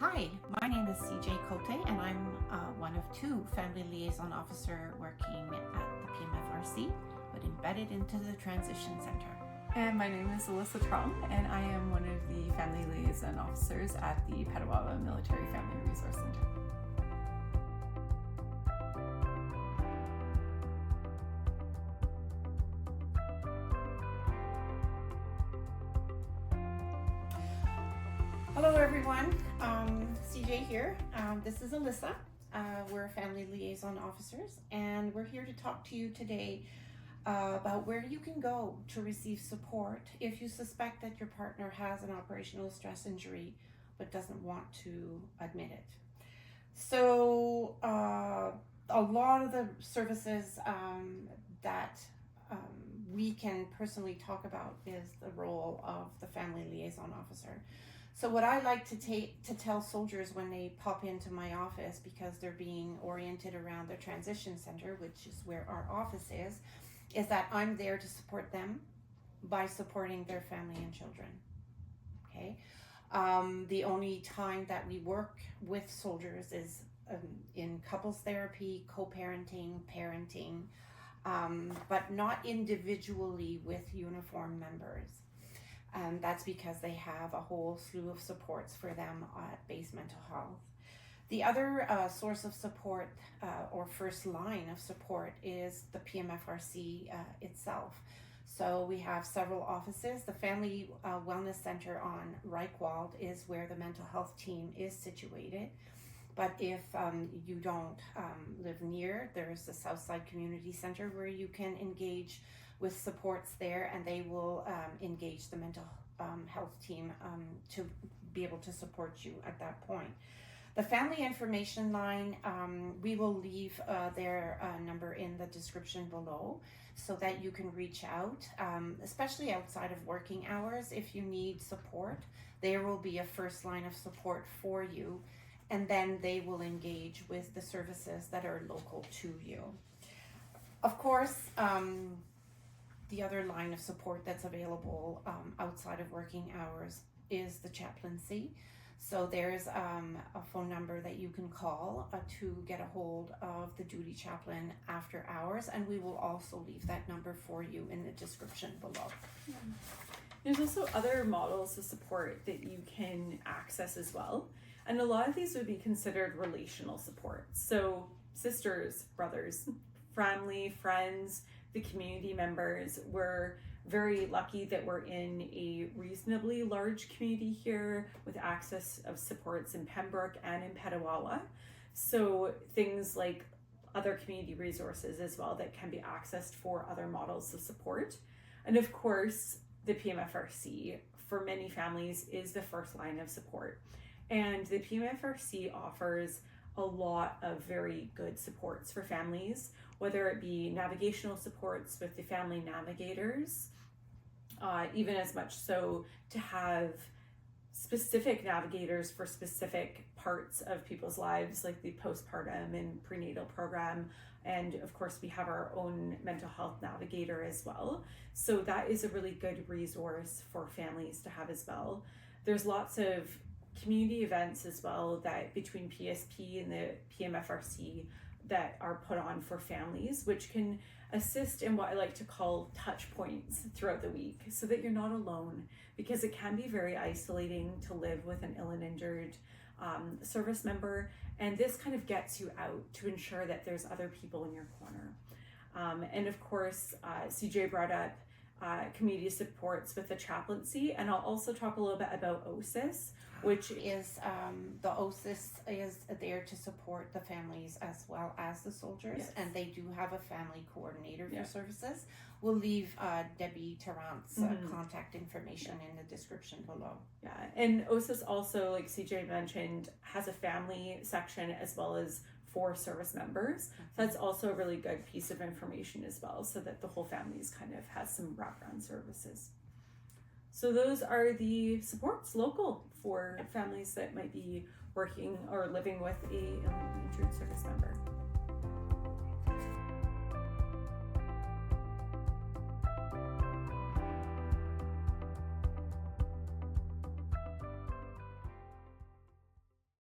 Hi, my name is CJ Cote, and I'm one of two family liaison officer working at the PMFRC, but embedded into the transition center. And my name is Alyssa CJ, and I am one of the family liaison officers at the Petawawa Military Family Resource Center. Hello everyone, CJ here. This is Alyssa. We're family liaison officers, and we're here to talk to you today about where you can go to receive support if you suspect that your partner has an operational stress injury but doesn't want to admit it. So a lot of the services that we can personally talk about is the role of the family liaison officer. So what I like to tell soldiers when they pop into my office, because they're being oriented around the transition center, which is where our office is that I'm there to support them by supporting their family and children. Okay. The only time that we work with soldiers is in couples therapy, co-parenting, parenting, but not individually with uniform members. And that's because they have a whole slew of supports for them at base mental health. The other source of support or first line of support is the PMFRC itself. So we have several offices. The Family Wellness Center on Reichwald is where the mental health team is situated. But if you don't live near, there's the Southside Community Center where you can engage with supports there, and they will engage the mental health team to be able to support you at that point. The family information line, we will leave their number in the description below so that you can reach out, especially outside of working hours. If you need support, there will be a first line of support for you, and then they will engage with the services that are local to you. Of course, the other line of support that's available outside of working hours is the chaplaincy. So there's a phone number that you can call to get a hold of the duty chaplain after hours, and we will also leave that number for you in the description below. Yeah. There's also other models of support that you can access as well, and a lot of these would be considered relational support. So sisters, brothers, family, friends, the community members. We're very lucky that we're in a reasonably large community here with access of supports in Pembroke and in Petawawa. So things like other community resources as well that can be accessed for other models of support. And of course, the PMFRC for many families is the first line of support. And the PMFRC offers a lot of very good supports for families, whether it be navigational supports with the family navigators, even as much so to have specific navigators for specific parts of people's lives, like the postpartum and prenatal program. And of course, we have our own mental health navigator as well. So that is a really good resource for families to have as well. There's lots of community events as well that between PSP and the PMFRC that are put on for families, which can assist in what I like to call touch points throughout the week so that you're not alone, because it can be very isolating to live with an ill and injured service member, and this kind of gets you out to ensure that there's other people in your corner. And of course, CJ brought up community supports with the chaplaincy, and I'll also talk a little bit about OSISS, which is the OSISS is there to support the families as well as the soldiers. Yes. And they do have a family coordinator for services. We'll leave Debbie Tarrant's contact information in the description below. Yeah, and OSISS also, like CJ mentioned, has a family section as well as for service members. That's also a really good piece of information as well, so that the whole family's kind of has some wraparound services. So those are the supports local for families that might be working or living with a injured service member.